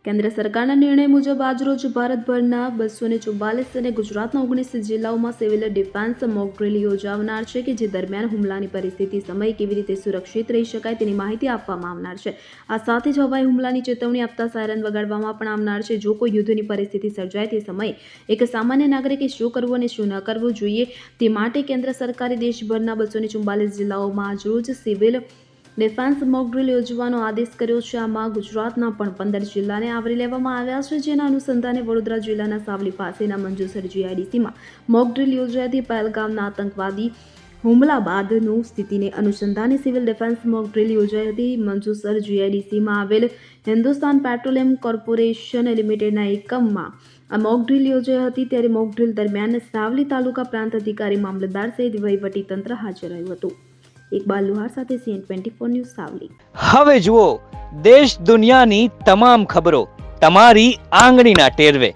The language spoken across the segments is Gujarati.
કેન્દ્ર સરકારના નિર્ણય મુજબ આજરોજ ભારતભરના 244 અને ગુજરાતના 19 જિલ્લાઓમાં સિવિલ ડિફેન્સ મોક ડ્રીલ યોજાનાર છે કે જે દરમિયાન હુમલાની પરિસ્થિતિ સમયે કેવી રીતે સુરક્ષિત રહી શકાય તેની માહિતી આપવામાં આવનાર છે। આ સાથે જ હવાઈ હુમલાની ચેતવણી આપતા સાયરન વગાડવામાં પણ આવનાર છે। જો કોઈ યુદ્ધની પરિસ્થિતિ સર્જાય તે સમયે એક સામાન્ય નાગરિકે શું કરવું અને શું ન કરવું જોઈએ તે માટે કેન્દ્ર સરકારે દેશભરના 244 જિલ્લાઓમાં આજરોજ સિવિલ ડિફેન્સ મોક ડ્રીલ યોજવાનો આદેશ કર્યો છે। આમાં ગુજરાતના પણ 15 જિલ્લાને આવરી લેવામાં આવ્યા છે, જેના અનુસંધાને વડોદરા જિલ્લાના સાવલી પાસેના મંજુસર જીઆઈડીસીમાં મોક ડ્રીલ યોજાઈ હતી। પહેલગામના આતંકવાદી હુમલા બાદનું સ્થિતિને અનુસંધાને સિવિલ ડિફેન્સ મોક ડ્રીલ યોજાઈ હતી। મંજુસર જીઆઈડીસીમાં આવેલ હિન્દુસ્તાન પેટ્રોલિયમ કોર્પોરેશન લિમિટેડના એકમમાં આ મોક ડ્રીલ યોજાઈ હતી। ત્યારે મોક ડ્રીલ દરમિયાન સાવલી તાલુકા પ્રાંત અધિકારી, મામલતદાર સહિત વહીવટી તંત્ર હાજર રહ્યું હતું। ઇકબાલ લુહાર સાથે CN24 ન્યૂઝ સાવલી। હવે જુઓ દેશ દુનિયાની તમામ ખબરો તમારી આંગળીના ટેરવે।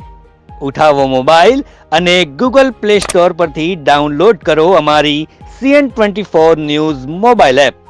ઉઠાવો મોબાઈલ અને Google Play Store પરથી ડાઉનલોડ કરો અમારી CN24 ન્યૂઝ મોબાઈલ એપ।